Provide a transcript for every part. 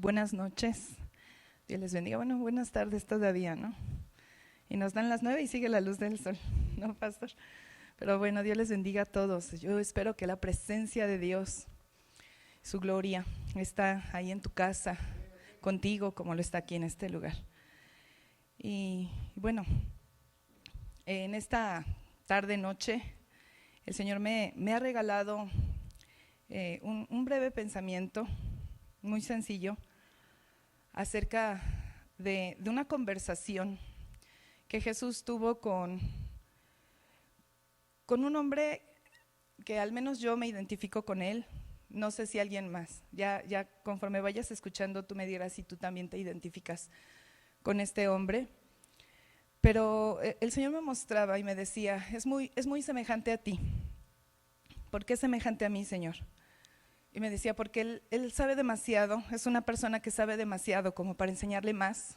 Buenas noches. Dios les bendiga. Bueno, buenas tardes todavía, ¿no? Y nos dan las 9 y sigue la luz del sol, ¿no, pastor? Pero bueno, Dios les bendiga a todos. Yo espero que la presencia de Dios, su gloria, está ahí en tu casa, contigo, como lo está aquí en este lugar. Y bueno, en esta tarde, noche, el Señor me ha regalado un breve pensamiento, muy sencillo, acerca de una conversación que Jesús tuvo con un hombre que al menos yo me identifico con él. No sé si alguien más. Ya conforme vayas escuchando, tú me dirás si tú también te identificas con este hombre. Pero el Señor me mostraba y me decía, es muy semejante a ti. ¿Por qué semejante a mí, Señor? Y me decía, porque él sabe demasiado, es una persona que sabe demasiado como para enseñarle más,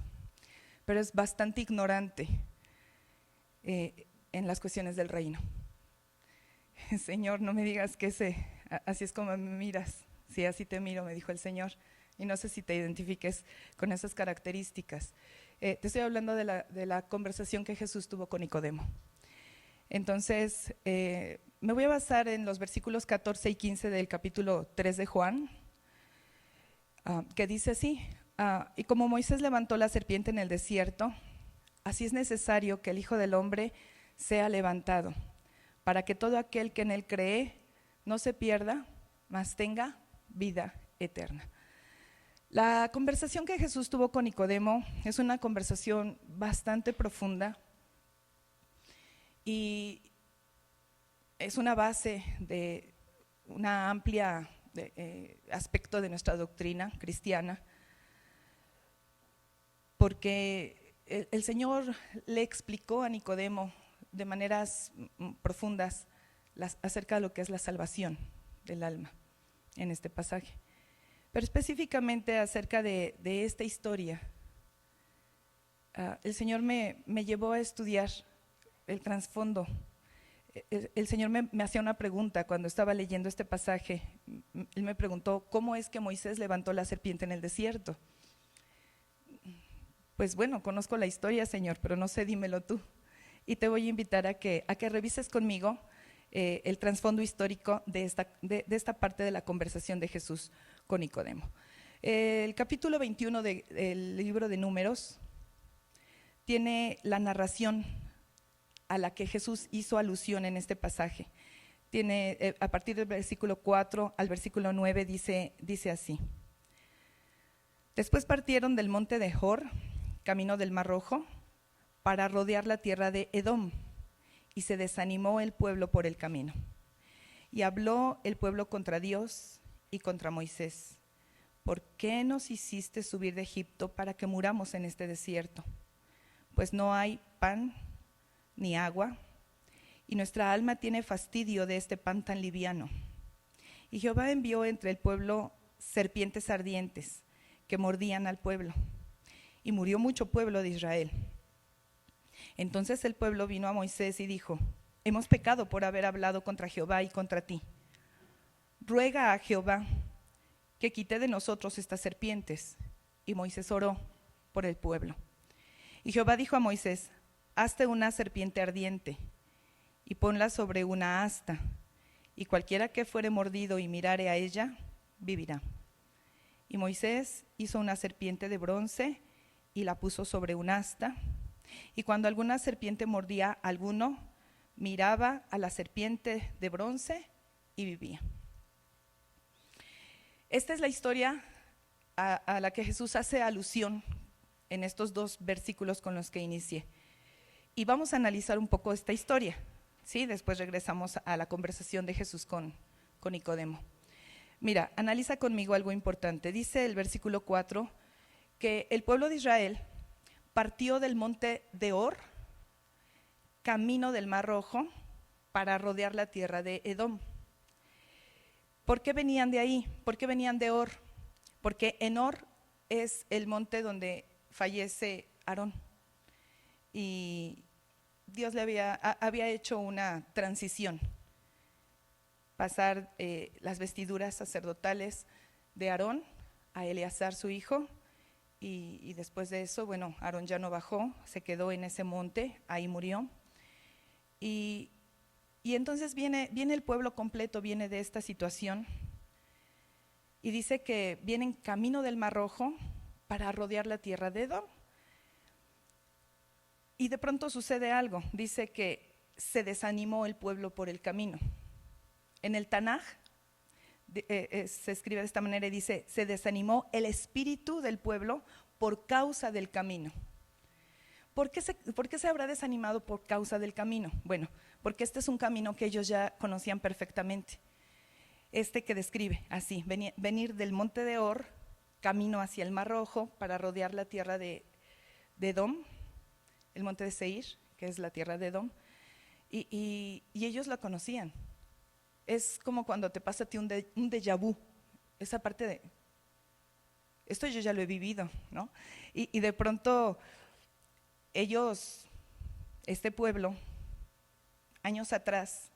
pero es bastante ignorante en las cuestiones del reino. Señor, no me digas que así es como me miras. Sí, así te miro, me dijo el Señor. Y no sé si te identifiques con esas características. Te estoy hablando de la conversación que Jesús tuvo con Nicodemo. Entonces, me voy a basar en los versículos 14 y 15 del capítulo 3 de Juan, que dice así: y como Moisés levantó la serpiente en el desierto, así es necesario que el Hijo del Hombre sea levantado, para que todo aquel que en él cree no se pierda, mas tenga vida eterna. La conversación que Jesús tuvo con Nicodemo es una conversación bastante profunda y es una base de una amplia aspecto de nuestra doctrina cristiana, porque el Señor le explicó a Nicodemo de maneras profundas acerca de lo que es la salvación del alma en este pasaje, pero específicamente acerca de esta historia. El Señor me llevó a estudiar el trasfondo. El Señor me hacía una pregunta cuando estaba leyendo este pasaje. Él me preguntó, ¿cómo es que Moisés levantó la serpiente en el desierto? Pues bueno, conozco la historia, Señor, pero no sé, dímelo tú. Y te voy a invitar a que revises conmigo el trasfondo histórico de esta parte de la conversación de Jesús con Nicodemo. El capítulo 21 del libro de Números tiene la narración a la que Jesús hizo alusión en este pasaje. Tiene, a partir del versículo 4 al versículo 9, dice así: Después partieron del monte de Hor, camino del Mar Rojo, para rodear la tierra de Edom, y se desanimó el pueblo por el camino. Y habló el pueblo contra Dios y contra Moisés: ¿Por qué nos hiciste subir de Egipto para que muramos en este desierto? Pues no hay pan ni agua, y nuestra alma tiene fastidio de este pan tan liviano. Y Jehová envió entre el pueblo serpientes ardientes que mordían al pueblo, y murió mucho pueblo de Israel. Entonces el pueblo vino a Moisés y dijo: hemos pecado por haber hablado contra Jehová y contra ti. Ruega a Jehová que quite de nosotros estas serpientes. Y Moisés oró por el pueblo. Y Jehová dijo a Moisés: hazte una serpiente ardiente y ponla sobre una asta, y cualquiera que fuere mordido y mirare a ella, vivirá. Y Moisés hizo una serpiente de bronce y la puso sobre un asta, y cuando alguna serpiente mordía a alguno, miraba a la serpiente de bronce y vivía. Esta es la historia a la que Jesús hace alusión en estos dos versículos con los que inicié. Y vamos a analizar un poco esta historia, ¿sí? Después regresamos a la conversación de Jesús con Nicodemo. Mira, analiza conmigo algo importante. Dice el versículo 4 que el pueblo de Israel partió del monte de Hor, camino del Mar Rojo, para rodear la tierra de Edom. ¿Por qué venían de ahí? ¿Por qué venían de Hor? Porque en Hor es el monte donde fallece Aarón. Y Dios le había hecho una transición, pasar las vestiduras sacerdotales de Aarón a Eleazar su hijo, y después de eso, bueno, Aarón ya no bajó, se quedó en ese monte, ahí murió. Y entonces viene el pueblo completo, viene de esta situación, y dice que vienen camino del Mar Rojo para rodear la tierra de Edom. Y de pronto sucede algo, dice que se desanimó el pueblo por el camino. En el Tanaj se escribe de esta manera y dice, se desanimó el espíritu del pueblo por causa del camino. ¿Por qué se habrá desanimado por causa del camino? Bueno, porque este es un camino que ellos ya conocían perfectamente. Este que describe así, venir del monte de Or, camino hacia el Mar Rojo para rodear la tierra de Edom, el monte de Seir, que es la tierra de Edom, y ellos la conocían. Es como cuando te pasa a ti un déjà vu, esa parte de, esto yo ya lo he vivido, ¿no? Y de pronto ellos, este pueblo, años atrás,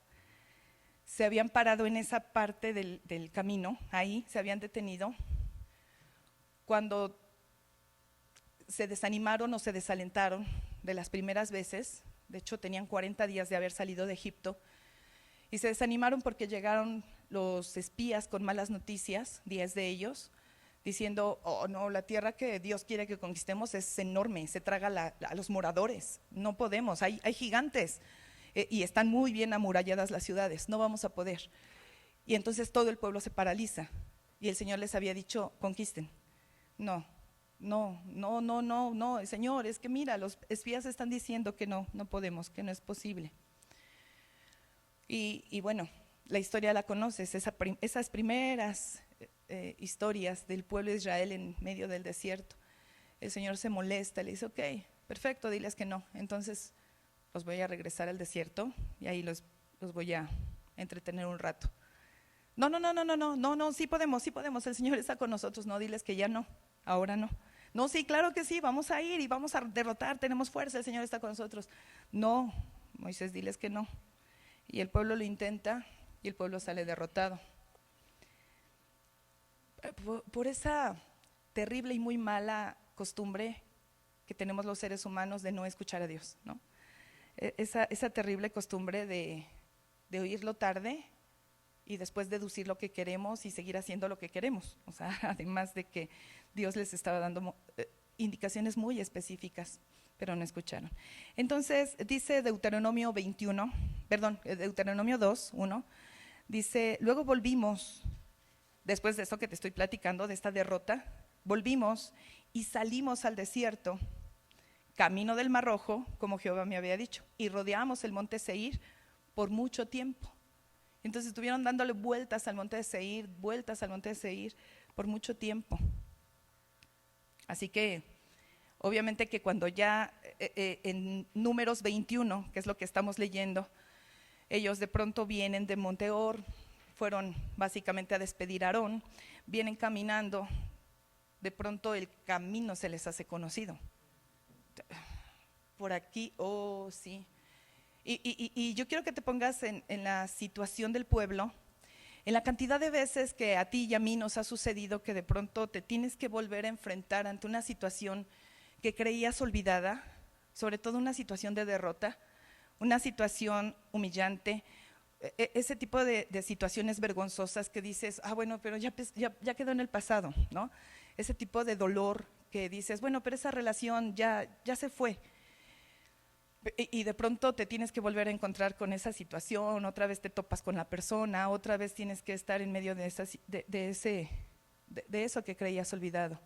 se habían parado en esa parte del camino, ahí se habían detenido, cuando se desanimaron o se desalentaron de las primeras veces. De hecho tenían 40 días de haber salido de Egipto, y se desanimaron porque llegaron los espías con malas noticias, 10 de ellos, diciendo, oh no, la tierra que Dios quiere que conquistemos es enorme, se traga a los moradores, no podemos, hay gigantes, y están muy bien amuralladas las ciudades, no vamos a poder. Y entonces todo el pueblo se paraliza, y el Señor les había dicho, conquisten. No, Señor, es que mira, los espías están diciendo que no podemos, que no es posible. Y bueno, la historia la conoces, esas primeras historias del pueblo de Israel en medio del desierto. El Señor se molesta, le dice, ok, perfecto, diles que no, entonces los voy a regresar al desierto y ahí los voy a entretener un rato. No, sí podemos, el Señor está con nosotros, no, diles que ya no, ahora no. No, sí, claro que sí, vamos a ir y vamos a derrotar, tenemos fuerza, el Señor está con nosotros. No, Moisés, diles que no. Y el pueblo lo intenta y el pueblo sale derrotado. Por esa terrible y muy mala costumbre que tenemos los seres humanos de no escuchar a Dios, ¿no? Esa terrible costumbre de oírlo tarde y después deducir lo que queremos y seguir haciendo lo que queremos. O sea, además de que Dios les estaba dando indicaciones muy específicas, pero no escucharon. Entonces dice Deuteronomio 2, 1, dice, luego volvimos, después de esto que te estoy platicando, de esta derrota, volvimos y salimos al desierto, camino del Mar Rojo, como Jehová me había dicho, y rodeamos el monte Seir por mucho tiempo. Entonces estuvieron dándole vueltas al monte de Seir, por mucho tiempo. Así que, obviamente que cuando ya en Números 21, que es lo que estamos leyendo, ellos de pronto vienen de Monte Or, fueron básicamente a despedir a Aarón, vienen caminando, de pronto el camino se les hace conocido. Por aquí, oh sí. Y yo quiero que te pongas en la situación del pueblo, en la cantidad de veces que a ti y a mí nos ha sucedido que de pronto te tienes que volver a enfrentar ante una situación que creías olvidada, sobre todo una situación de derrota, una situación humillante, ese tipo de situaciones vergonzosas que dices, bueno, pero ya quedó en el pasado, ¿no? Ese tipo de dolor que dices, bueno, pero esa relación ya se fue. Y de pronto te tienes que volver a encontrar con esa situación, otra vez te topas con la persona, otra vez tienes que estar en medio de eso que creías olvidado.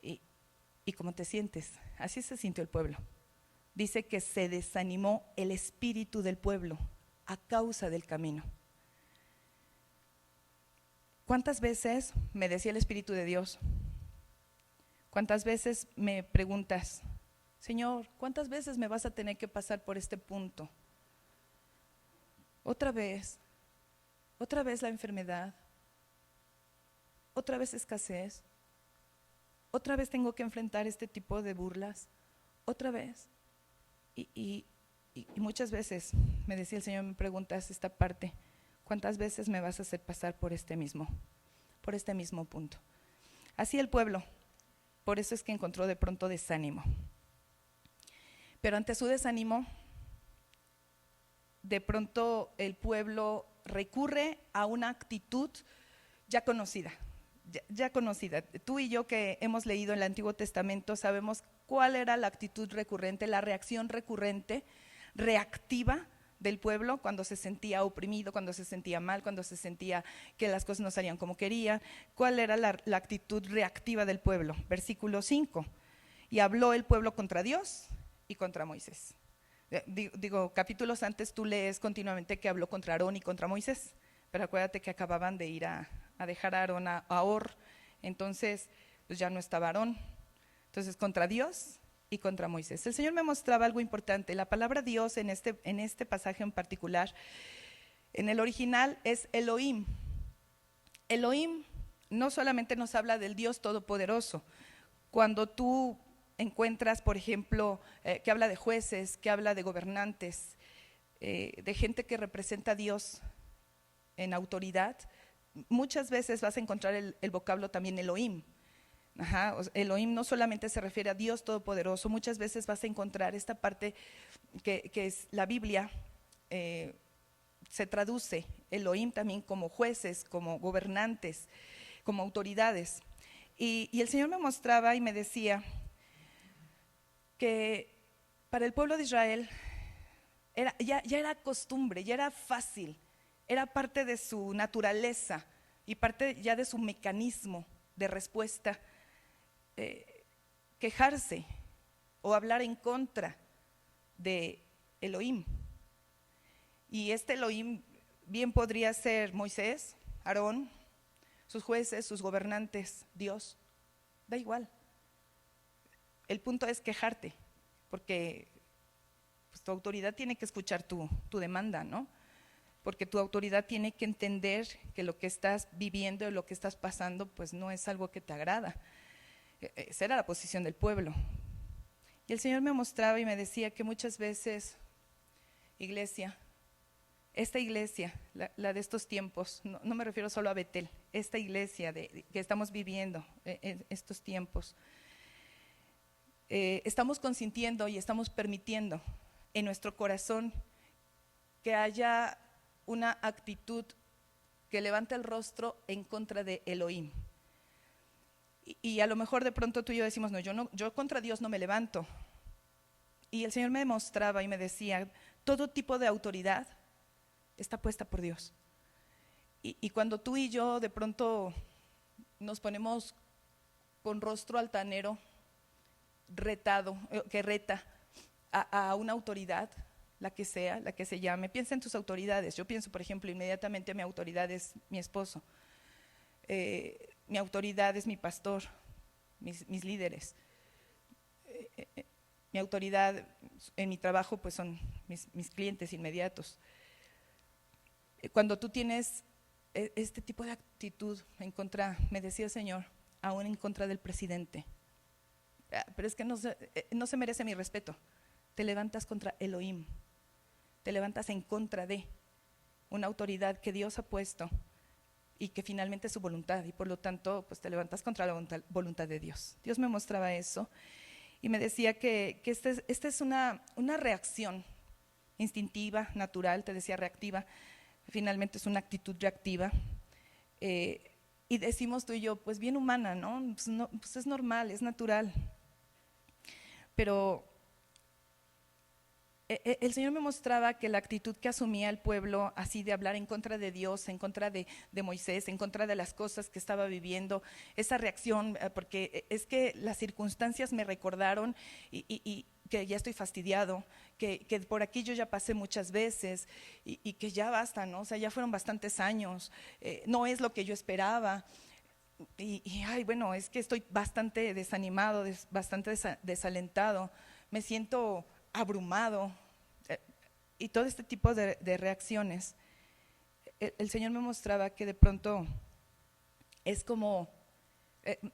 ¿Y cómo te sientes? Así se sintió el pueblo. Dice que se desanimó el espíritu del pueblo a causa del camino. ¿Cuántas veces me decía el Espíritu de Dios? ¿Cuántas veces me preguntas, Señor, cuántas veces me vas a tener que pasar por este punto? Otra vez la enfermedad, otra vez escasez, otra vez tengo que enfrentar este tipo de burlas, otra vez. Y muchas veces me decía el Señor, me preguntas esta parte, ¿cuántas veces me vas a hacer pasar por este mismo punto? Así el pueblo, por eso es que encontró de pronto desánimo. Pero ante su desánimo, de pronto el pueblo recurre a una actitud ya conocida. Ya conocida. Tú y yo que hemos leído el Antiguo Testamento sabemos cuál era la actitud recurrente, la reacción recurrente, reactiva del pueblo cuando se sentía oprimido, cuando se sentía mal, cuando se sentía que las cosas no salían como quería. ¿Cuál era la actitud reactiva del pueblo? Versículo 5. Y habló el pueblo contra Dios y contra Moisés. Digo, capítulos antes tú lees continuamente que habló contra Aarón y contra Moisés, pero acuérdate que acababan de ir a dejar a Aarón a Hor, entonces pues ya no estaba Aarón, entonces contra Dios y contra Moisés. El Señor me mostraba algo importante, la palabra Dios en este pasaje en particular, en el original es Elohim. Elohim no solamente nos habla del Dios Todopoderoso, cuando tú encuentras, por ejemplo, que habla de jueces, que habla de gobernantes, de gente que representa a Dios en autoridad, muchas veces vas a encontrar el vocablo también Elohim. Elohim no solamente se refiere a Dios Todopoderoso, muchas veces vas a encontrar esta parte que es la Biblia, se traduce Elohim también como jueces, como gobernantes, como autoridades. Y el Señor me mostraba y me decía que para el pueblo de Israel ya era costumbre, ya era fácil, era parte de su naturaleza y parte ya de su mecanismo de respuesta, quejarse o hablar en contra de Elohim. Y este Elohim bien podría ser Moisés, Aarón, sus jueces, sus gobernantes, Dios, da igual. El punto es quejarte, porque pues, tu autoridad tiene que escuchar tu demanda, ¿no? Porque tu autoridad tiene que entender que lo que estás viviendo y lo que estás pasando pues no es algo que te agrada. Esa era la posición del pueblo. Y el Señor me mostraba y me decía que muchas veces, iglesia, esta iglesia, la de estos tiempos, no me refiero solo a Betel, esta iglesia que estamos viviendo en estos tiempos, estamos consintiendo y estamos permitiendo en nuestro corazón que haya una actitud que levante el rostro en contra de Elohim. Y a lo mejor de pronto tú y yo decimos, yo contra Dios no me levanto. Y el Señor me mostraba y me decía, todo tipo de autoridad está puesta por Dios. Y cuando tú y yo de pronto nos ponemos con rostro altanero, retado, que reta a una autoridad, la que sea, la que se llame, piensa en tus autoridades. Yo pienso, por ejemplo, inmediatamente mi autoridad es mi esposo, mi autoridad es mi pastor, mis líderes, mi autoridad en mi trabajo pues son mis clientes inmediatos. Cuando tú tienes este tipo de actitud en contra, me decía el Señor, aún en contra del presidente, pero es que no se merece mi respeto, te levantas contra Elohim, te levantas en contra de una autoridad que Dios ha puesto y que finalmente es su voluntad, y por lo tanto pues te levantas contra la voluntad de Dios. Dios me mostraba eso y me decía que esta es una reacción instintiva, natural, te decía reactiva, finalmente es una actitud reactiva, y decimos tú y yo, pues bien humana, ¿no? Pues es normal, es natural, pero el Señor me mostraba que la actitud que asumía el pueblo, así de hablar en contra de Dios, en contra de Moisés, en contra de las cosas que estaba viviendo, esa reacción, porque es que las circunstancias me recordaron y que ya estoy fastidiado, que por aquí yo ya pasé muchas veces y que ya basta, ¿no? O sea, ya fueron bastantes años, no es lo que yo esperaba. Ay, bueno, es que estoy bastante desanimado, bastante desalentado, me siento abrumado, y todo este tipo de reacciones. El Señor me mostraba que de pronto es como,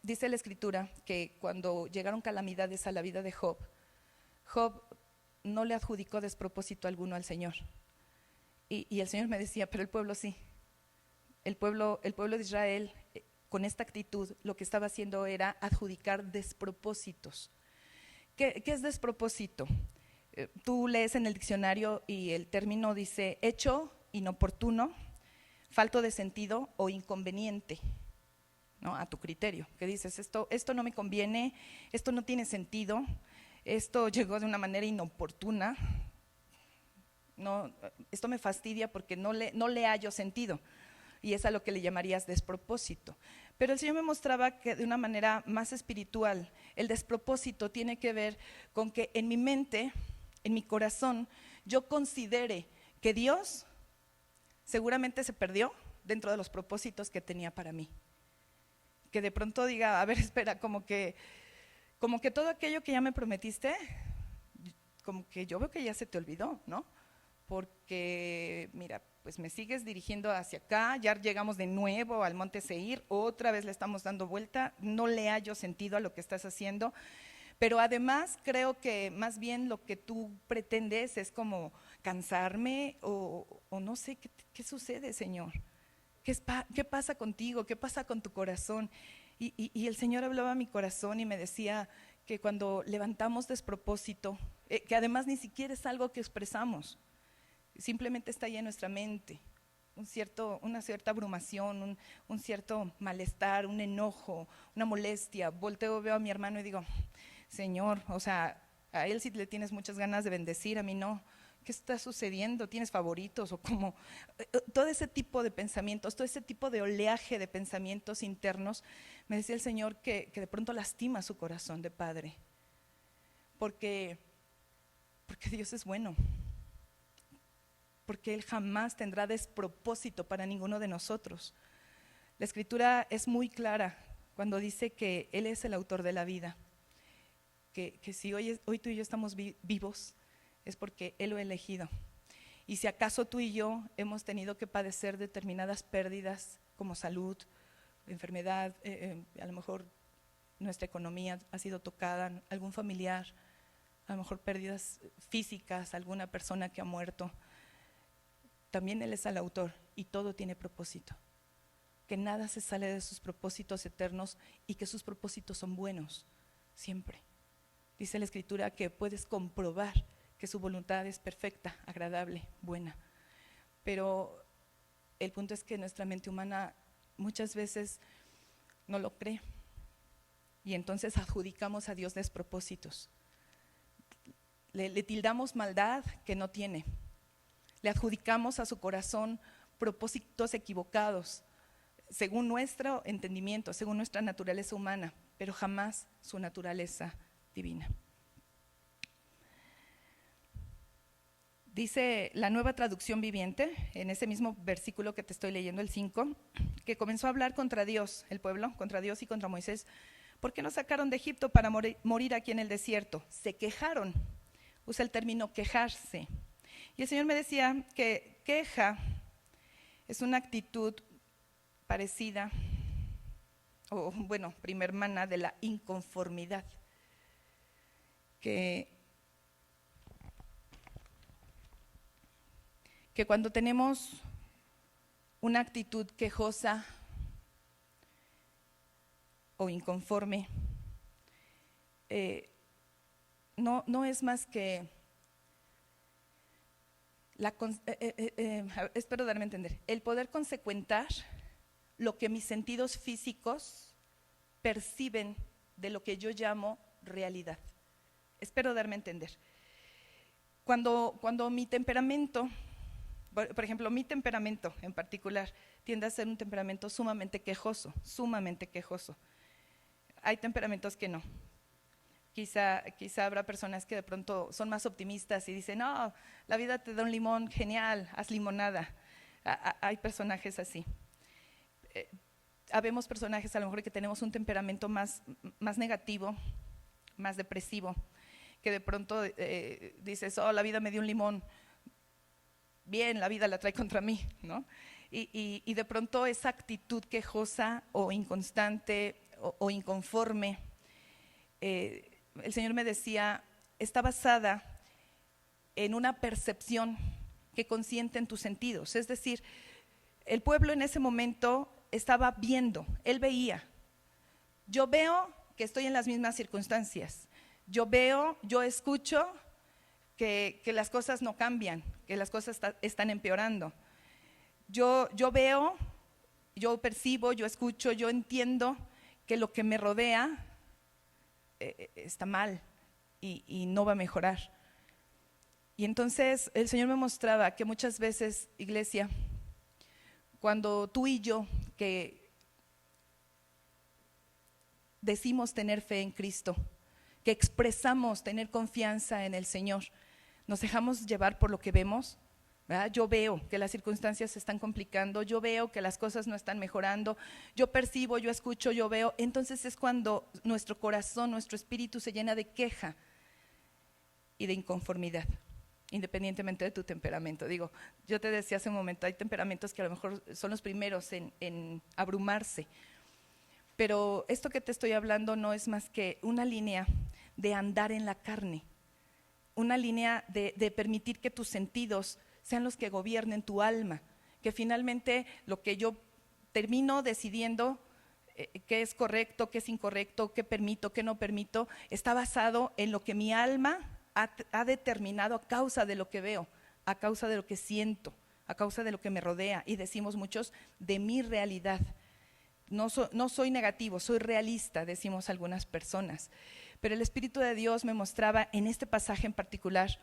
dice la Escritura, que cuando llegaron calamidades a la vida de Job, Job no le adjudicó despropósito alguno al Señor. Y el Señor me decía, pero el pueblo sí, el pueblo de Israel, con esta actitud, lo que estaba haciendo era adjudicar despropósitos. ¿Qué es despropósito? Tú lees en el diccionario y el término dice hecho inoportuno, falto de sentido o inconveniente, ¿no? A tu criterio, que dices esto no me conviene, esto no tiene sentido, esto llegó de una manera inoportuna, no, esto me fastidia porque no le hallo sentido, y es a lo que le llamarías despropósito. Pero el Señor me mostraba que de una manera más espiritual, el despropósito tiene que ver con que en mi mente, en mi corazón, yo considere que Dios seguramente se perdió dentro de los propósitos que tenía para mí. Que de pronto diga, a ver, espera, como que todo aquello que ya me prometiste, como que yo veo que ya se te olvidó, ¿no? Porque, mira, pues me sigues dirigiendo hacia acá, ya llegamos de nuevo al monte Seir, otra vez le estamos dando vuelta, no le hallo sentido a lo que estás haciendo, pero además creo que más bien lo que tú pretendes es como cansarme o no sé, ¿qué sucede, Señor? ¿Qué pasa contigo? ¿Qué pasa con tu corazón? Y el Señor hablaba a mi corazón y me decía que cuando levantamos despropósito, que además ni siquiera es algo que expresamos, simplemente está ahí en nuestra mente, una cierta abrumación, un cierto malestar, un enojo, una molestia. Volteo, veo a mi hermano y digo, Señor, o sea, a él sí le tienes muchas ganas de bendecir, a mí no. ¿Qué está sucediendo? ¿Tienes favoritos? O como todo ese tipo de pensamientos, todo ese tipo de oleaje de pensamientos internos, me decía el Señor que de pronto lastima su corazón de padre, porque Dios es bueno, porque Él jamás tendrá despropósito para ninguno de nosotros. La Escritura es muy clara cuando dice que Él es el autor de la vida, que si hoy tú y yo estamos vivos, es porque Él lo ha elegido. Y si acaso tú y yo hemos tenido que padecer determinadas pérdidas como salud, enfermedad, a lo mejor nuestra economía ha sido tocada, algún familiar, a lo mejor pérdidas físicas, alguna persona que ha muerto, también Él es el autor y todo tiene propósito. Que nada se sale de sus propósitos eternos y que sus propósitos son buenos, siempre. Dice la Escritura que puedes comprobar que su voluntad es perfecta, agradable, buena. Pero el punto es que nuestra mente humana muchas veces no lo cree y entonces adjudicamos a Dios despropósitos. Le tildamos maldad que no tiene. Le adjudicamos a su corazón propósitos equivocados, según nuestro entendimiento, según nuestra naturaleza humana, pero jamás su naturaleza divina. Dice la Nueva Traducción Viviente, en ese mismo versículo que te estoy leyendo, el 5, que comenzó a hablar contra Dios, el pueblo, contra Dios y contra Moisés. ¿Por qué nos sacaron de Egipto para morir aquí en el desierto? Se quejaron, usa el término quejarse. Y el Señor me decía que queja es una actitud parecida, o bueno, prima hermana de la inconformidad, que cuando tenemos una actitud quejosa o inconforme, no es más que espero darme a entender, el poder consecuentar lo que mis sentidos físicos perciben de lo que yo llamo realidad. Espero darme a entender. Cuando mi temperamento, por ejemplo, mi temperamento en particular tiende a ser un temperamento sumamente quejoso, sumamente quejoso. Hay temperamentos que no. Quizá habrá personas que de pronto son más optimistas y dicen, no, la vida te da un limón, genial, haz limonada. Hay personajes así. Habemos personajes a lo mejor que tenemos un temperamento más negativo, más depresivo, que de pronto dices, oh, la vida me dio un limón, bien, la vida la trae contra mí, ¿no? Y de pronto esa actitud quejosa o inconstante o inconforme, el Señor me decía, está basada en una percepción que consiente en tus sentidos. Es decir, el pueblo en ese momento estaba viendo, él veía. Yo veo que estoy en las mismas circunstancias. Yo veo, yo escucho que las cosas no cambian, que las cosas están empeorando. Yo veo, yo percibo, yo escucho, yo entiendo que lo que me rodea está mal y no va a mejorar. Y entonces el Señor me mostraba que muchas veces, iglesia, cuando tú y yo que decimos tener fe en Cristo, que expresamos tener confianza en el Señor, nos dejamos llevar por lo que vemos, ¿verdad? Yo veo que las circunstancias se están complicando, yo veo que las cosas no están mejorando, yo percibo, yo escucho, yo veo. Entonces es cuando nuestro corazón, nuestro espíritu se llena de queja y de inconformidad, independientemente de tu temperamento. Digo, yo te decía hace un momento, hay temperamentos que a lo mejor son los primeros en abrumarse, pero esto que te estoy hablando no es más que una línea de andar en la carne, una línea de permitir que tus sentidos sean los que gobiernen tu alma, que finalmente lo que yo termino decidiendo qué es correcto, qué es incorrecto, qué permito, qué no permito, está basado en lo que mi alma ha determinado a causa de lo que veo, a causa de lo que siento, a causa de lo que me rodea, y decimos muchos, de mi realidad. No soy negativo, soy realista, decimos algunas personas. Pero el Espíritu de Dios me mostraba en este pasaje en particular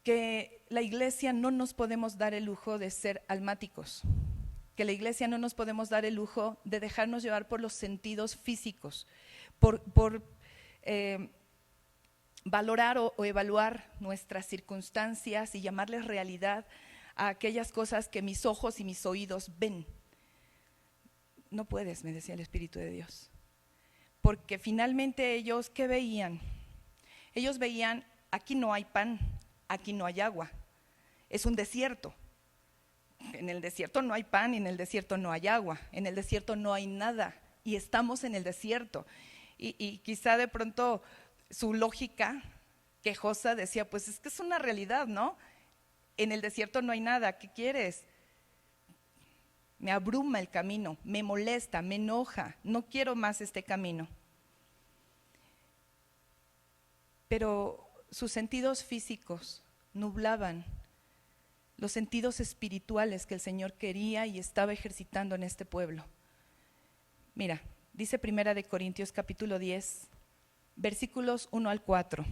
que la iglesia no nos podemos dar el lujo de ser almáticos, que la iglesia no nos podemos dar el lujo de dejarnos llevar por los sentidos físicos, por valorar o evaluar nuestras circunstancias y llamarles realidad a aquellas cosas que mis ojos y mis oídos ven. No puedes, me decía el Espíritu de Dios, porque finalmente ellos, ¿qué veían? Ellos veían, aquí no hay pan, aquí no hay agua, es un desierto. En el desierto no hay pan y en el desierto no hay agua, en el desierto no hay nada y estamos en el desierto. Y quizá de pronto su lógica quejosa decía, pues es que es una realidad, ¿no? En el desierto no hay nada, ¿qué quieres? Me abruma el camino, me molesta, me enoja, no quiero más este camino. Pero sus sentidos físicos nublaban los sentidos espirituales que el Señor quería y estaba ejercitando en este pueblo. Mira, dice 1 Corintios capítulo 10, versículos 1 al 4.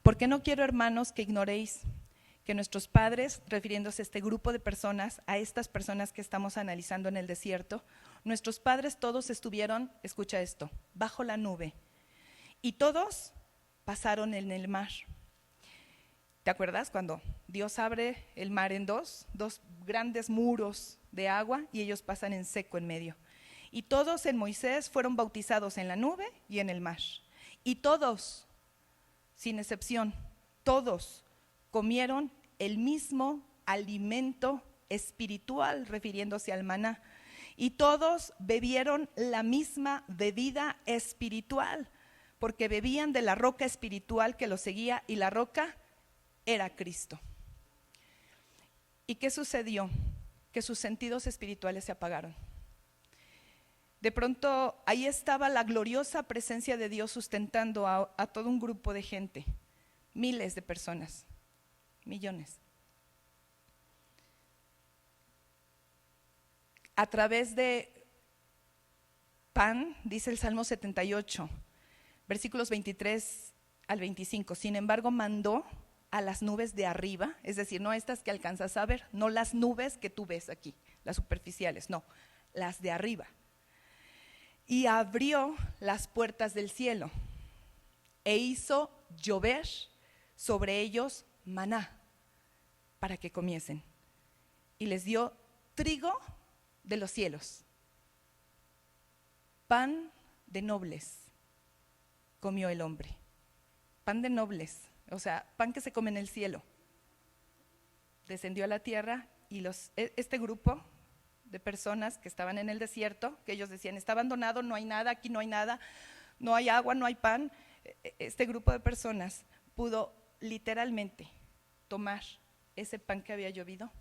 Porque no quiero, hermanos, que ignoréis que nuestros padres, refiriéndose a este grupo de personas, a estas personas que estamos analizando en el desierto, nuestros padres todos estuvieron, escucha esto, bajo la nube, y todos pasaron en el mar. ¿Te acuerdas cuando Dios abre el mar en dos grandes muros de agua y ellos pasan en seco en medio? Y todos en Moisés fueron bautizados en la nube y en el mar. Y todos, sin excepción, todos comieron el mismo alimento espiritual, refiriéndose al maná. Y todos bebieron la misma bebida espiritual, porque bebían de la roca espiritual que los seguía, y la roca era Cristo. ¿Y qué sucedió? Que sus sentidos espirituales se apagaron. De pronto ahí estaba la gloriosa presencia de Dios sustentando a todo un grupo de gente, miles de personas, millones. A través de pan, dice el Salmo 78, versículos 23 al 25, sin embargo mandó a las nubes de arriba, es decir, no estas que alcanzas a ver, no las nubes que tú ves aquí, las superficiales, no, las de arriba. Y abrió las puertas del cielo e hizo llover sobre ellos maná para que comiesen. Y les dio trigo de los cielos, pan de nobles comió el hombre, pan de nobles, o sea, pan que se come en el cielo. Descendió a la tierra y este grupo de personas que estaban en el desierto, que ellos decían, está abandonado, no hay nada, aquí no hay nada, no hay agua, no hay pan. Este grupo de personas pudo literalmente tomar ese pan que había llovido,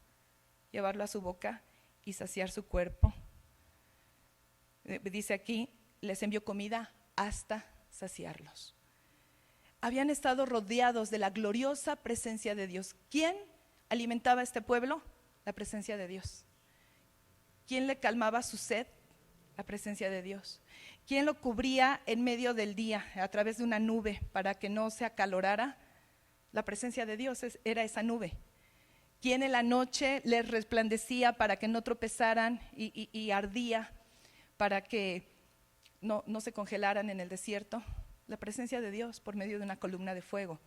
llevarlo a su boca y saciar su cuerpo. Dice aquí, les envió comida hasta saciarlos. Habían estado rodeados de la gloriosa presencia de Dios. ¿Quién alimentaba a este pueblo? La presencia de Dios. ¿Quién le calmaba su sed? La presencia de Dios. ¿Quién lo cubría en medio del día a través de una nube para que no se acalorara? La presencia de Dios era esa nube. ¿Quién en la noche les resplandecía para que no tropezaran y ardía para que no se congelaran en el desierto? La presencia de Dios por medio de una columna de fuego.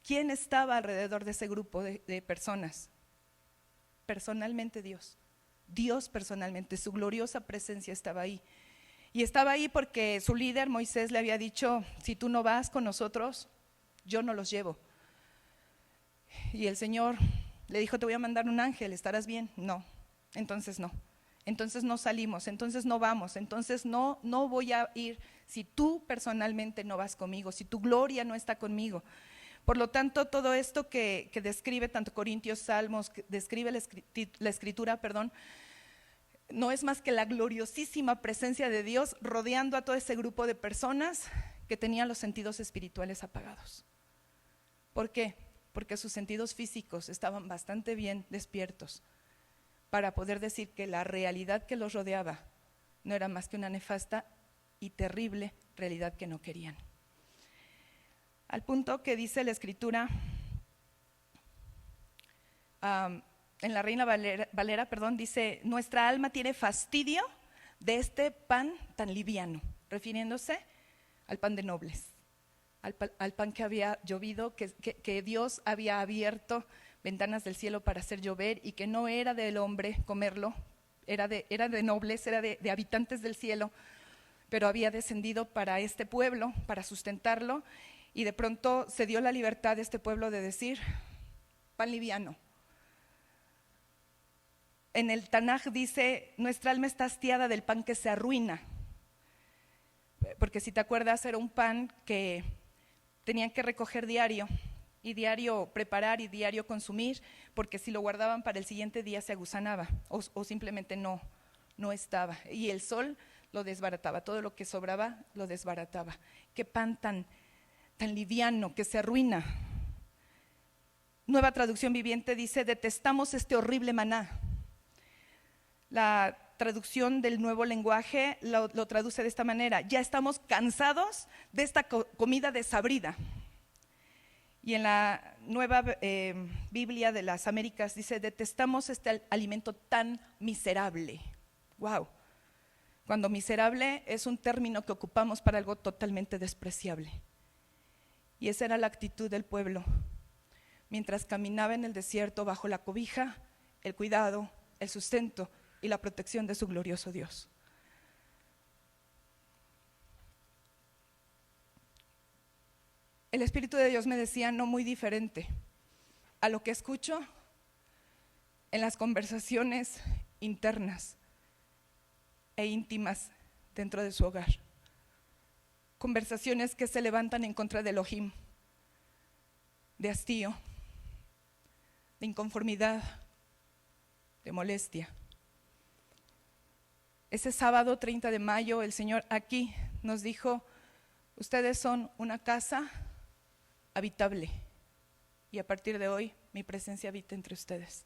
¿Quién estaba alrededor de ese grupo de personas? Personalmente Dios. Dios personalmente, su gloriosa presencia estaba ahí. Y estaba ahí porque su líder Moisés le había dicho, si tú no vas con nosotros, yo no los llevo. Y el Señor le dijo, te voy a mandar un ángel, ¿estarás bien? No, entonces no. Entonces no salimos, entonces no vamos, entonces no voy a ir si tú personalmente no vas conmigo, si tu gloria no está conmigo. Por lo tanto, todo esto que describe tanto Corintios, Salmos, que describe la escritura, no es más que la gloriosísima presencia de Dios rodeando a todo ese grupo de personas que tenían los sentidos espirituales apagados. ¿Por qué? Porque sus sentidos físicos estaban bastante bien despiertos para poder decir que la realidad que los rodeaba no era más que una nefasta y terrible realidad que no querían. Al punto que dice la escritura, en la Reina Valera, dice, nuestra alma tiene fastidio de este pan tan liviano, refiriéndose al pan de nobles, al pan que había llovido, que Dios había abierto ventanas del cielo para hacer llover y que no era del hombre comerlo, era de nobles, era de habitantes del cielo, pero había descendido para este pueblo, para sustentarlo, y de pronto se dio la libertad de este pueblo de decir, pan liviano. En el Tanaj dice, nuestra alma está hastiada del pan que se arruina, porque si te acuerdas era un pan que tenían que recoger diario, y diario preparar y diario consumir, porque si lo guardaban para el siguiente día se agusanaba o simplemente no estaba, y el sol lo desbarataba, todo lo que sobraba lo desbarataba. Qué pan tan liviano que se arruina. Nueva Traducción Viviente dice, detestamos este horrible maná. La traducción del Nuevo Lenguaje lo traduce de esta manera, ya estamos cansados de esta comida desabrida. Y en la Nueva Biblia de las Américas dice, detestamos este alimento tan miserable. Wow. Cuando miserable es un término que ocupamos para algo totalmente despreciable. Y esa era la actitud del pueblo. Mientras caminaba en el desierto bajo la cobija, el cuidado, el sustento y la protección de su glorioso Dios. El Espíritu de Dios me decía no muy diferente a lo que escucho en las conversaciones internas e íntimas dentro de su hogar. Conversaciones que se levantan en contra de Elohim, de hastío, de inconformidad, de molestia. Ese sábado 30 de mayo el Señor aquí nos dijo, ustedes son una casa habitable y a partir de hoy mi presencia habita entre ustedes.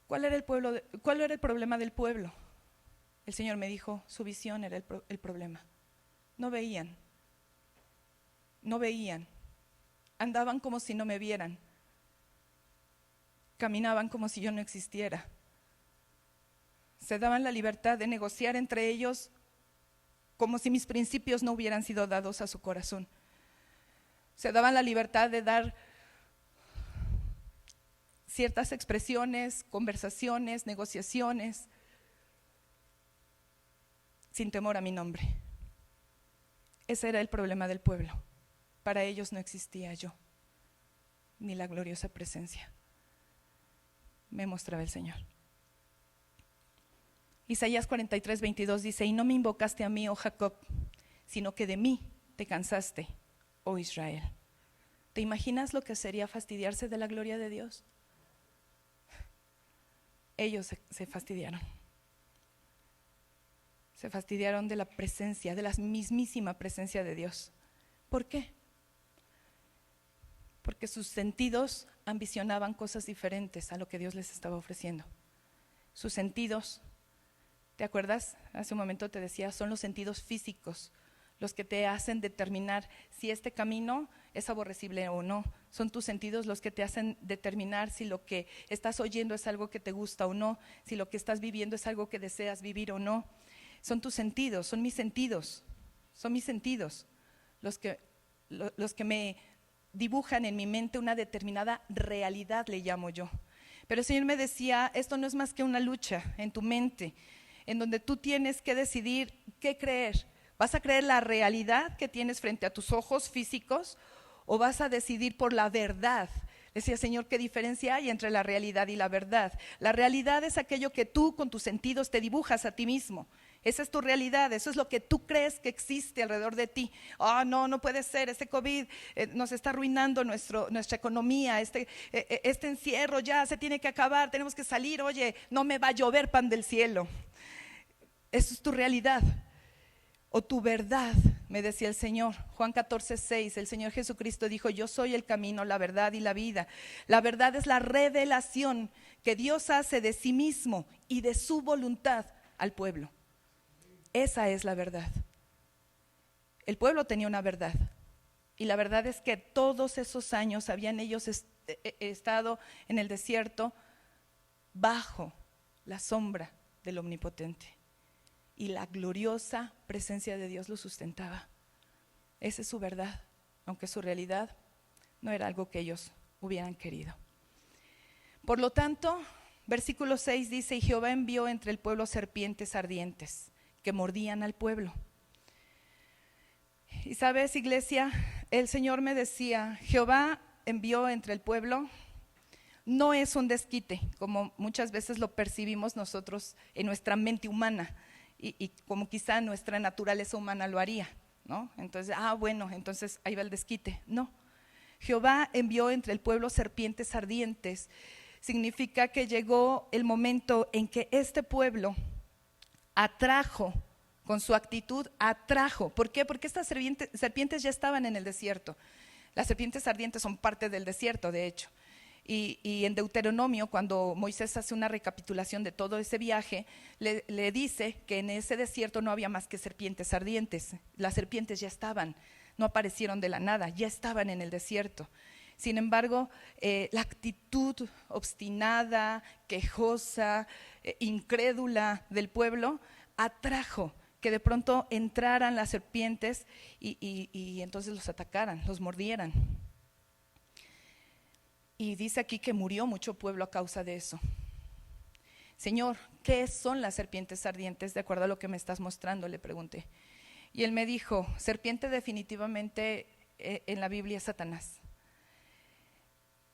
¿Cuál era el problema del pueblo? El Señor me dijo, su visión era el problema. No veían, andaban como si no me vieran, caminaban como si yo no existiera, se daban la libertad de negociar entre ellos como si mis principios no hubieran sido dados a su corazón. Se daban la libertad de dar ciertas expresiones, conversaciones, negociaciones, sin temor a mi nombre. Ese era el problema del pueblo. Para ellos no existía yo, ni la gloriosa presencia. Me mostraba el Señor. Isaías 43:22 dice, y no me invocaste a mí, oh Jacob, sino que de mí te cansaste, oh Israel. ¿Te imaginas lo que sería fastidiarse de la gloria de Dios? ellos se fastidiaron. Se fastidiaron de la presencia, de la mismísima presencia de Dios. ¿Por qué? Porque sus sentidos ambicionaban cosas diferentes a lo que Dios les estaba ofreciendo. Sus sentidos, ¿te acuerdas? Hace un momento te decía, son los sentidos físicos los que te hacen determinar si este camino es aborrecible o no. Son tus sentidos los que te hacen determinar si lo que estás oyendo es algo que te gusta o no, si lo que estás viviendo es algo que deseas vivir o no. Son tus sentidos, son mis sentidos los que me dibujan en mi mente una determinada realidad, le llamo yo. Pero el Señor me decía, esto no es más que una lucha en tu mente, en donde tú tienes que decidir qué creer. ¿Vas a creer la realidad que tienes frente a tus ojos físicos o vas a decidir por la verdad? Decía, Señor, ¿qué diferencia hay entre la realidad y la verdad? La realidad es aquello que tú con tus sentidos te dibujas a ti mismo. Esa es tu realidad, eso es lo que tú crees que existe alrededor de ti. No puede ser, este COVID nos está arruinando nuestra economía, este encierro ya se tiene que acabar, tenemos que salir, oye, no me va a llover pan del cielo. Eso es tu realidad. O tu verdad, me decía el Señor. Juan 14:6, el Señor Jesucristo dijo, yo soy el camino, la verdad y la vida. La verdad es la revelación que Dios hace de sí mismo y de su voluntad al pueblo. Esa es la verdad. El pueblo tenía una verdad, y la verdad es que todos esos años habían ellos estado en el desierto bajo la sombra del Omnipotente, y la gloriosa presencia de Dios los sustentaba. Esa es su verdad, aunque su realidad no era algo que ellos hubieran querido. Por lo tanto, versículo 6 dice, y Jehová envió entre el pueblo serpientes ardientes que mordían al pueblo. Y sabes, iglesia, el Señor me decía, Jehová envió entre el pueblo, no es un desquite, como muchas veces lo percibimos nosotros en nuestra mente humana, y como quizá nuestra naturaleza humana lo haría, ¿no? Entonces, entonces ahí va el desquite. No, Jehová envió entre el pueblo serpientes ardientes, significa que llegó el momento en que este pueblo atrajo, con su actitud atrajo. ¿Por qué? Porque estas serpientes ya estaban en el desierto. Las serpientes ardientes son parte del desierto, de hecho. Y en Deuteronomio, cuando Moisés hace una recapitulación de todo ese viaje, le dice que en ese desierto no había más que serpientes ardientes. Las serpientes ya estaban, no aparecieron de la nada, ya estaban en el desierto. Sin embargo, la actitud obstinada, quejosa, incrédula del pueblo atrajo que de pronto entraran las serpientes y entonces los atacaran, los mordieran. Y dice aquí que murió mucho pueblo a causa de eso. Señor, ¿qué son las serpientes ardientes? De acuerdo a lo que me estás mostrando, le pregunté. Y él me dijo, serpiente definitivamente en la Biblia es Satanás.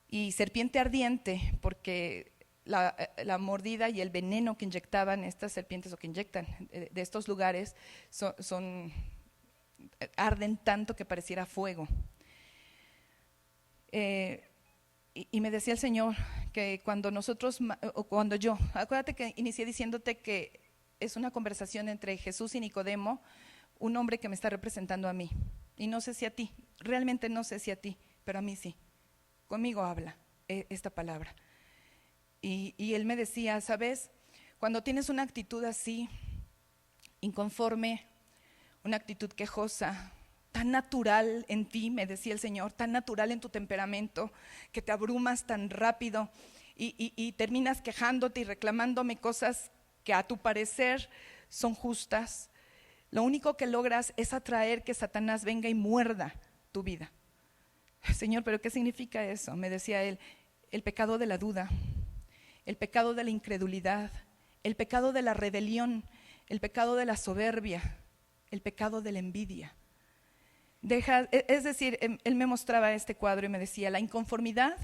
Y serpiente ardiente porque la mordida y el veneno que inyectaban estas serpientes o que inyectan de estos lugares arden tanto que pareciera fuego. Y me decía el Señor que cuando yo, acuérdate que inicié diciéndote que es una conversación entre Jesús y Nicodemo, un hombre que me está representando a mí. Y no sé si a ti, realmente no sé si a ti, pero a mí sí. Conmigo habla esta palabra. Y él me decía, ¿sabes? Cuando tienes una actitud así, inconforme, una actitud quejosa, tan natural en ti, me decía el Señor, tan natural en tu temperamento, que te abrumas tan rápido y terminas quejándote y reclamándome cosas que a tu parecer son justas, lo único que logras es atraer que Satanás venga y muerda tu vida. Señor, ¿pero qué significa eso? Me decía él, el pecado de la duda, el pecado de la incredulidad, el pecado de la rebelión, el pecado de la soberbia, el pecado de la envidia. Es decir, él me mostraba este cuadro y me decía, la inconformidad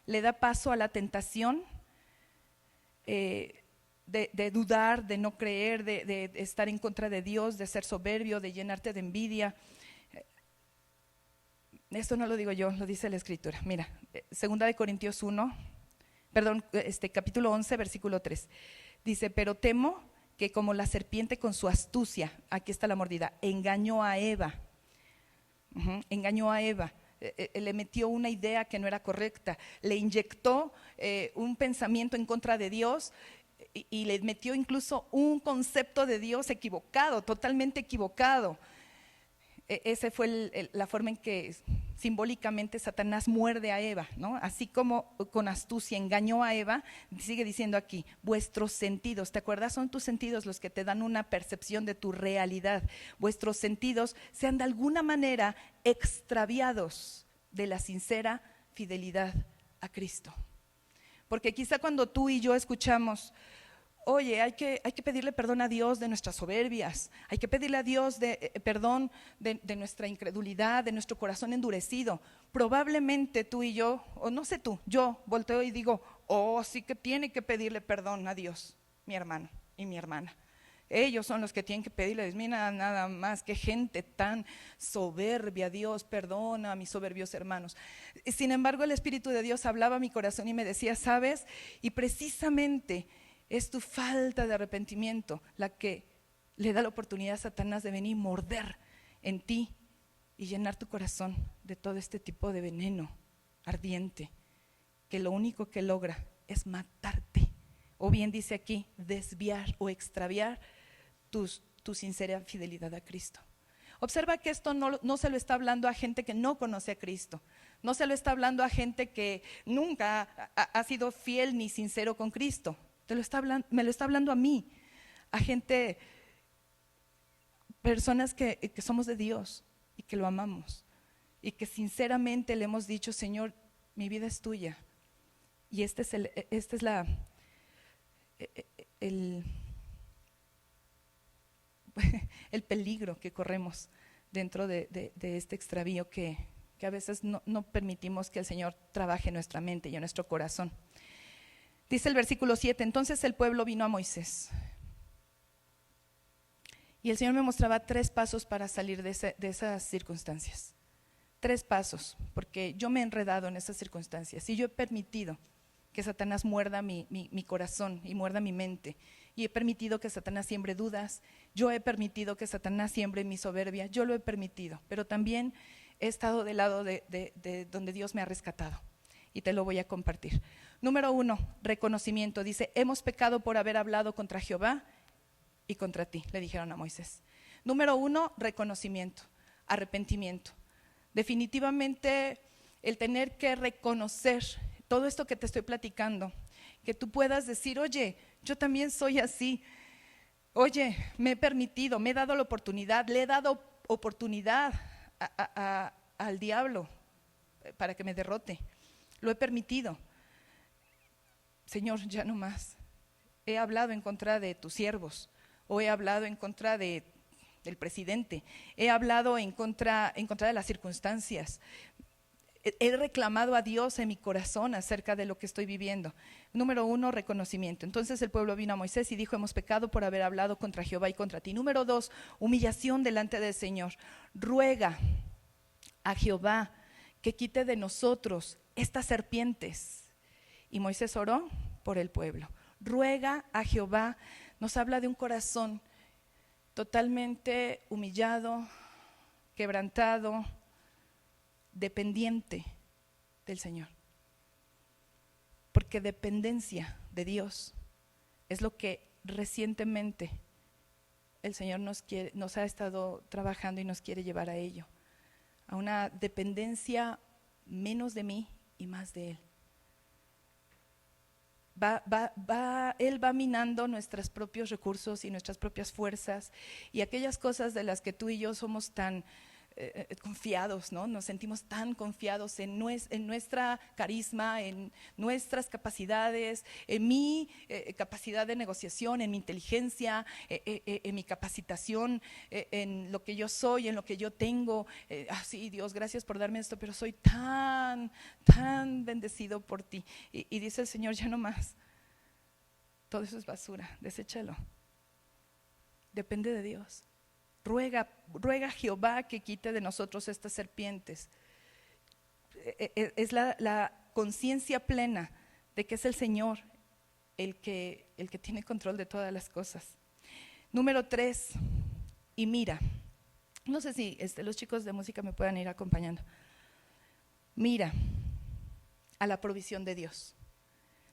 le da paso a la tentación de dudar, de no creer, de estar en contra de Dios, de ser soberbio, de llenarte de envidia. Esto no lo digo yo, lo dice la Escritura. Mira, 2 Corintios 1, capítulo 11, versículo 3. Dice, pero temo que como la serpiente con su astucia, aquí está la mordida, engañó a Eva. Engañó a Eva. Le metió una idea que no era correcta, le inyectó un pensamiento en contra de Dios y le metió incluso un concepto de Dios equivocado, totalmente equivocado. Esa fue la forma en que simbólicamente Satanás muerde a Eva, ¿no? Así como con astucia engañó a Eva, sigue diciendo aquí, vuestros sentidos, ¿te acuerdas? Son tus sentidos los que te dan una percepción de tu realidad. Vuestros sentidos sean de alguna manera extraviados de la sincera fidelidad a Cristo. Porque quizá cuando tú y yo escuchamos, oye, hay que pedirle perdón a Dios de nuestras soberbias, hay que pedirle a Dios perdón de nuestra incredulidad, de nuestro corazón endurecido. Probablemente tú y yo, o no sé tú, yo volteo y digo, oh, sí que tiene que pedirle perdón a Dios, mi hermano y mi hermana. Ellos son los que tienen que pedirle, mira nada más, qué gente tan soberbia, Dios perdona a mis soberbios hermanos. Sin embargo, el Espíritu de Dios hablaba a mi corazón y me decía, ¿sabes? Y precisamente es tu falta de arrepentimiento la que le da la oportunidad a Satanás de venir y morder en ti y llenar tu corazón de todo este tipo de veneno ardiente, que lo único que logra es matarte. O bien dice aquí, desviar o extraviar tu sincera fidelidad a Cristo. Observa que esto no se lo está hablando a gente que no conoce a Cristo, no se lo está hablando a gente que nunca ha sido fiel ni sincero con Cristo. Me lo está hablando a mí, a gente, personas que somos de Dios y que lo amamos y que sinceramente le hemos dicho, Señor, mi vida es tuya. Y este es el peligro que corremos dentro de este extravío que a veces no permitimos que el Señor trabaje en nuestra mente y en nuestro corazón. Dice el versículo 7, entonces el pueblo vino a Moisés. Y el Señor me mostraba 3 pasos para salir de esas circunstancias. 3 pasos, porque yo me he enredado en esas circunstancias y yo he permitido que Satanás muerda mi corazón y muerda mi mente. Y he permitido que Satanás siembre dudas, yo he permitido que Satanás siembre mi soberbia, yo lo he permitido, pero también he estado del lado de donde Dios me ha rescatado. Y te lo voy a compartir. Número 1, reconocimiento. Dice, hemos pecado por haber hablado contra Jehová y contra ti, le dijeron a Moisés. Número 1, reconocimiento, arrepentimiento. Definitivamente el tener que reconocer todo esto que te estoy platicando, que tú puedas decir, oye, yo también soy así. Oye, me he permitido, me he dado la oportunidad, le he dado oportunidad al diablo para que me derrote. Lo he permitido. Señor, ya no más. He hablado en contra de tus siervos, o he hablado en contra del presidente, he hablado en contra de las circunstancias. He reclamado a Dios en mi corazón acerca de lo que estoy viviendo. Número 1, reconocimiento. Entonces el pueblo vino a Moisés y dijo, hemos pecado por haber hablado contra Jehová y contra ti. Número 2, humillación delante del Señor. Ruega a Jehová que quite de nosotros estas serpientes. Y Moisés oró por el pueblo. Ruega a Jehová, nos habla de un corazón totalmente humillado, quebrantado, dependiente del Señor. Porque dependencia de Dios es lo que recientemente el Señor nos ha estado trabajando y nos quiere llevar a ello, a una dependencia menos de mí y más de Él. Él va minando nuestros propios recursos y nuestras propias fuerzas y aquellas cosas de las que tú y yo somos tan confiados, ¿no? Nos sentimos tan confiados en nuestra carisma, en nuestras capacidades, en mi capacidad de negociación, en mi inteligencia, en mi capacitación, en lo que yo soy, en lo que yo tengo. Sí, Dios, gracias por darme esto, pero soy tan bendecido por ti. Y dice el Señor, ya no más. Todo eso es basura, deséchalo. Depende de Dios. Ruega a Jehová que quite de nosotros estas serpientes. Es la conciencia plena de que es el Señor el que tiene control de todas las cosas. Número 3, y mira. No sé si los chicos de música me puedan ir acompañando. Mira a la provisión de Dios.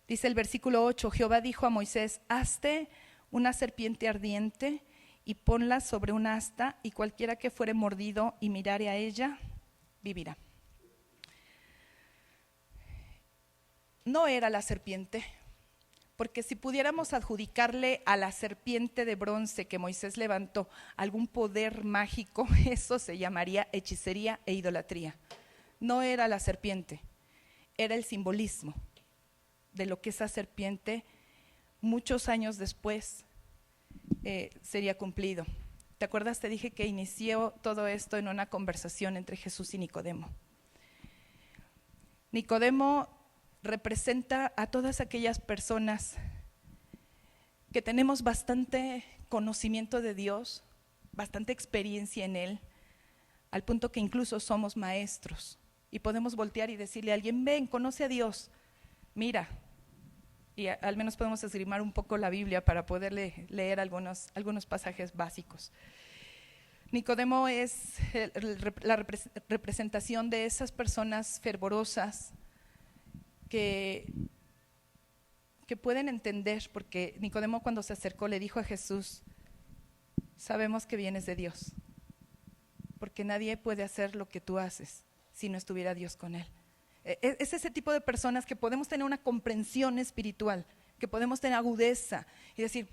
Dice el versículo 8, Jehová dijo a Moisés, hazte una serpiente ardiente y ponla sobre un asta, y cualquiera que fuere mordido y mirare a ella, vivirá. No era la serpiente, porque si pudiéramos adjudicarle a la serpiente de bronce que Moisés levantó algún poder mágico, eso se llamaría hechicería e idolatría. No era la serpiente, era el simbolismo de lo que esa serpiente muchos años después sería cumplido. ¿Te acuerdas? Te dije que inició todo esto en una conversación entre Jesús y Nicodemo. Nicodemo representa a todas aquellas personas que tenemos bastante conocimiento de Dios, bastante experiencia en Él, al punto que incluso somos maestros y podemos voltear y decirle a alguien, ven, conoce a Dios, mira, y al menos podemos esgrimar un poco la Biblia para poderle leer algunos pasajes básicos. Nicodemo es la representación de esas personas fervorosas que pueden entender, porque Nicodemo cuando se acercó le dijo a Jesús, sabemos que vienes de Dios, porque nadie puede hacer lo que tú haces si no estuviera Dios con él. Es ese tipo de personas que podemos tener una comprensión espiritual, que podemos tener agudeza y decir,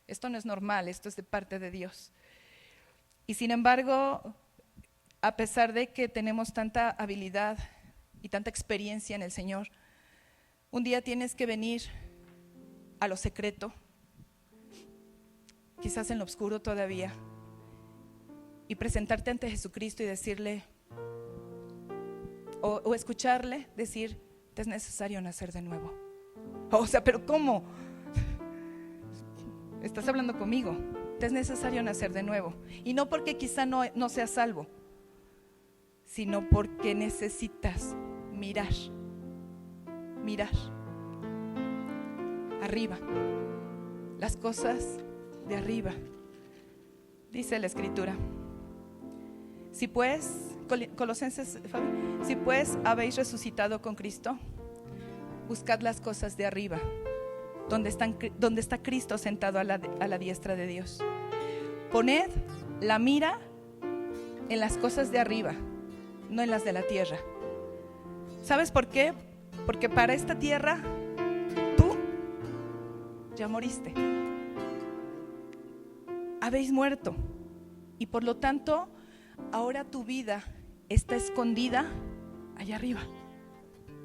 esto no es normal, esto es de parte de Dios. Y sin embargo, a pesar de que tenemos tanta habilidad y tanta experiencia en el Señor, un día tienes que venir a lo secreto, quizás en lo oscuro todavía, y presentarte ante Jesucristo y decirle, o escucharle decir, te es necesario nacer de nuevo. O sea, pero ¿cómo? Estás hablando conmigo, te es necesario nacer de nuevo. Y no porque quizá no seas salvo, sino porque necesitas mirar arriba, las cosas de arriba. Dice la Escritura, si pues, Colosenses, si pues habéis resucitado con Cristo, buscad las cosas de arriba, donde está Cristo sentado a la diestra de Dios. Poned la mira en las cosas de arriba, no en las de la tierra. ¿Sabes por qué? Porque para esta tierra tú ya moriste, habéis muerto, y por lo tanto ahora tu vida está escondida allá arriba,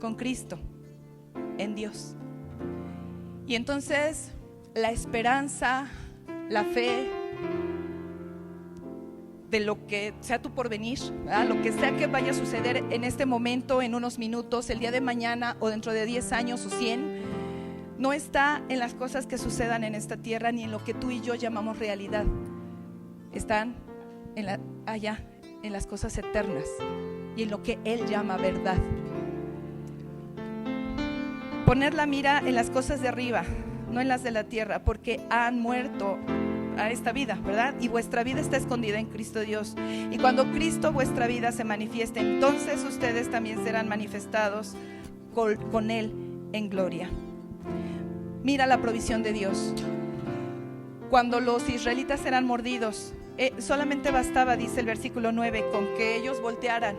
con Cristo, en Dios. Y entonces la esperanza, la fe de lo que sea tu porvenir, ¿verdad? Lo que sea que vaya a suceder en este momento, en unos minutos, el día de mañana o dentro de 10 años o 100, no está en las cosas que sucedan en esta tierra ni en lo que tú y yo llamamos realidad. Están allá, en las cosas eternas y en lo que Él llama verdad. Poner la mira en las cosas de arriba, no en las de la tierra, porque han muerto a esta vida, ¿verdad? Y vuestra vida está escondida en Cristo Dios. Y cuando Cristo vuestra vida se manifieste, entonces ustedes también serán manifestados con Él en gloria. Mira la provisión de Dios. Cuando los israelitas eran mordidos, solamente bastaba, dice el versículo 9, con que ellos voltearan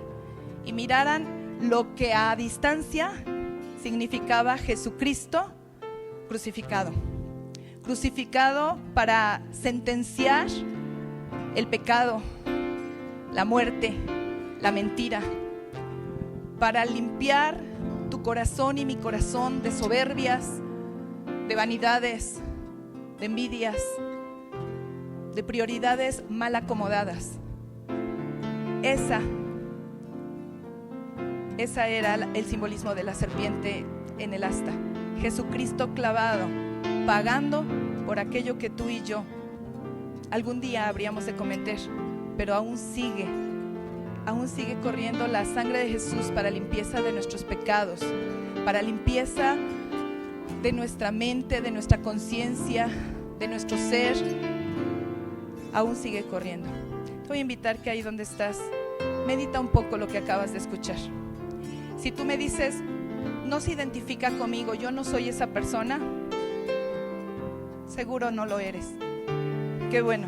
y miraran lo que a distancia significaba Jesucristo crucificado. Crucificado para sentenciar el pecado, la muerte, la mentira, para limpiar tu corazón y mi corazón de soberbias, de vanidades, de envidias, de prioridades mal acomodadas. Esa era el simbolismo de la serpiente en el asta. Jesucristo clavado, pagando por aquello que tú y yo algún día habríamos de cometer, pero aún sigue aún sigue corriendo la sangre de Jesús para limpieza de nuestros pecados, para limpieza de nuestra mente, de nuestra conciencia, de nuestro ser. Aún sigue corriendo. Te voy a invitar que ahí donde estás, medita un poco lo que acabas de escuchar. Si tú me dices, no se identifica conmigo, yo no soy esa persona, seguro no lo eres. Qué bueno.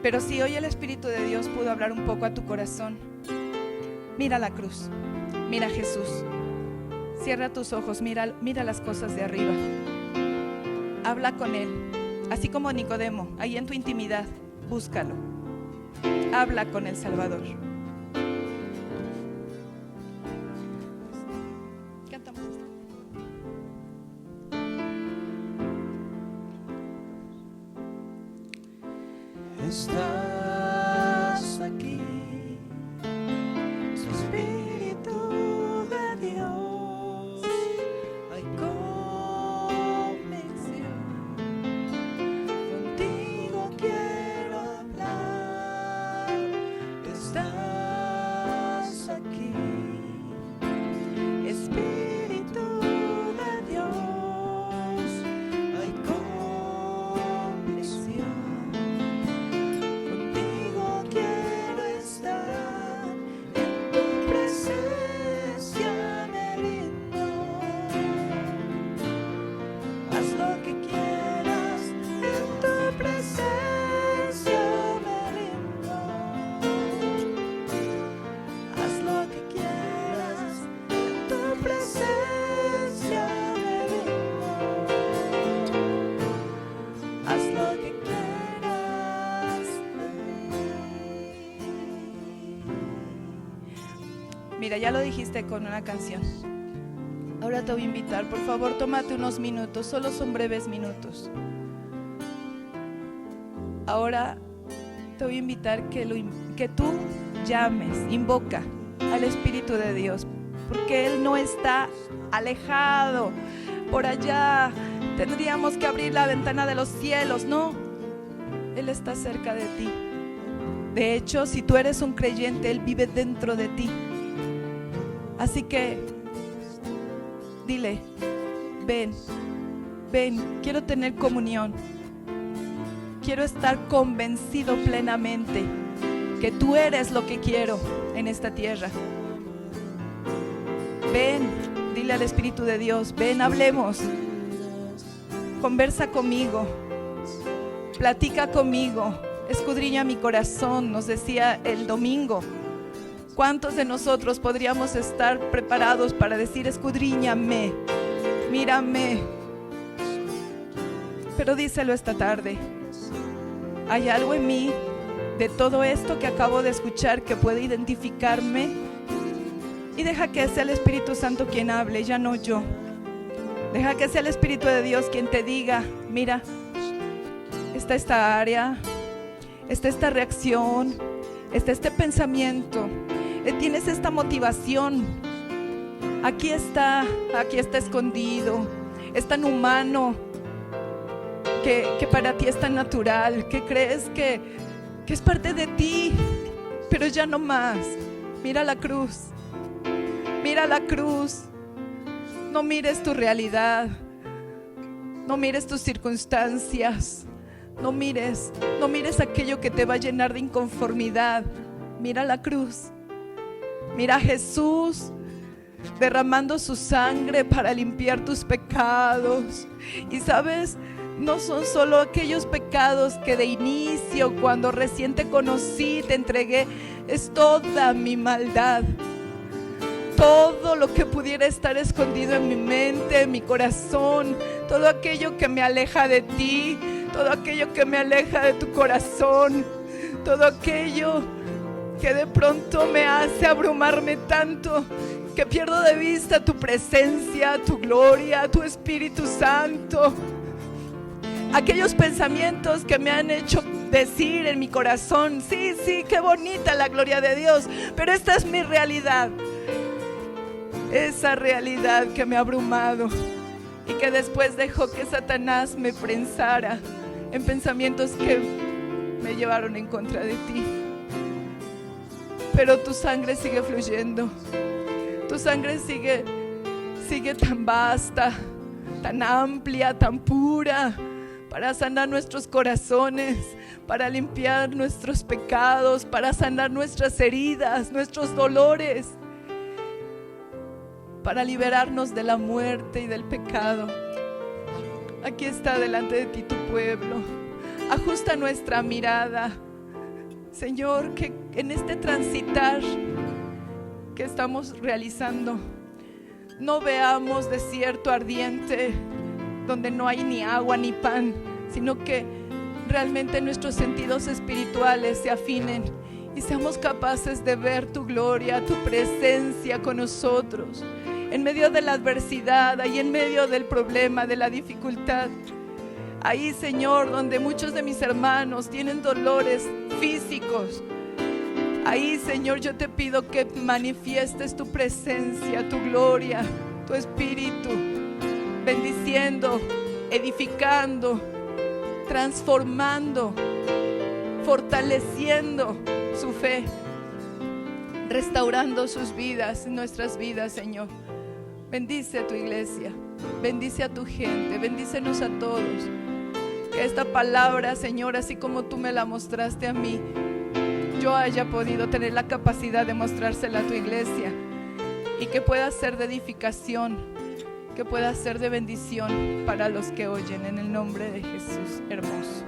Pero si hoy el Espíritu de Dios pudo hablar un poco a tu corazón, mira la cruz, mira a Jesús. Cierra tus ojos, mira las cosas de arriba. Habla con Él, así como Nicodemo, ahí en tu intimidad, búscalo. Habla con el Salvador. Cantamos. Estás aquí, su Espíritu de Dios, hay convicción, contigo quiero hablar. Estás aquí, Espíritu de Dios, hay convicción. Quiero estar en tu presencia, me rindo. Haz lo que quieras, en tu presencia me rindo. Haz lo que quieras, en tu presencia me rindo. Haz lo que quieras. Mira, ya lo dijiste con una canción. Ahora te voy a invitar, por favor, tómate unos minutos, solo son breves minutos. Ahora te voy a invitar que tú llames, invoca al Espíritu de Dios, porque Él no está alejado por allá. Tendríamos que abrir la ventana de los cielos, no. Él está cerca de ti. De hecho, si tú eres un creyente, Él vive dentro de ti. Así que dile, ven, quiero tener comunión. Quiero estar convencido plenamente que tú eres lo que quiero en esta tierra. Ven, dile al Espíritu de Dios, ven, hablemos. Conversa conmigo, platica conmigo, escudriña mi corazón, nos decía el domingo. ¿Cuántos de nosotros podríamos estar preparados para decir, escudriñame, mírame? Pero díselo esta tarde. ¿Hay algo en mí de todo esto que acabo de escuchar que puede identificarme? Y deja que sea el Espíritu Santo quien hable, ya no yo. Deja que sea el Espíritu de Dios quien te diga, mira, está esta área, está esta reacción, está este pensamiento, tienes esta motivación, aquí está escondido, es tan humano, que para ti es tan natural, que crees que es parte de ti, pero ya no más. Mira la cruz, mira la cruz. No mires tu realidad, no mires tus circunstancias, no mires aquello que te va a llenar de inconformidad. Mira la cruz, mira a Jesús derramando su sangre para limpiar tus pecados. Y sabes, no son solo aquellos pecados que de inicio, cuando recién te conocí, te entregué, es toda mi maldad. Todo lo que pudiera estar escondido en mi mente, en mi corazón, todo aquello que me aleja de ti, todo aquello que me aleja de tu corazón, todo aquello que de pronto me hace abrumarme tanto que pierdo de vista tu presencia, tu gloria, tu Espíritu Santo. Aquellos pensamientos que me han hecho decir en mi corazón, sí, qué bonita la gloria de Dios, pero esta es mi realidad. Esa realidad que me ha abrumado y que después dejó que Satanás me prensara en pensamientos que me llevaron en contra de ti. pero tu sangre sigue fluyendo. Tu sangre sigue tan vasta, tan amplia, tan pura, para sanar nuestros corazones, para limpiar nuestros pecados, para sanar nuestras heridas, nuestros dolores, para liberarnos de la muerte y del pecado. Aquí está delante de ti tu pueblo. Ajusta nuestra mirada, Señor, que en este transitar que estamos realizando no veamos desierto ardiente donde no hay ni agua ni pan, sino que realmente nuestros sentidos espirituales se afinen y seamos capaces de ver tu gloria, tu presencia con nosotros en medio de la adversidad, ahí en medio del problema, de la dificultad. Ahí, Señor, donde muchos de mis hermanos tienen dolores físicos, ahí, Señor, yo te pido que manifiestes tu presencia, tu gloria, tu espíritu, bendiciendo, edificando, transformando, fortaleciendo su fe, restaurando sus vidas, nuestras vidas, Señor. Bendice a tu iglesia, bendice a tu gente, bendícenos a todos. Que esta palabra, Señor, así como tú me la mostraste a mí, yo haya podido tener la capacidad de mostrársela a tu iglesia y que pueda ser de edificación, que pueda ser de bendición para los que oyen, en el nombre de Jesús hermoso.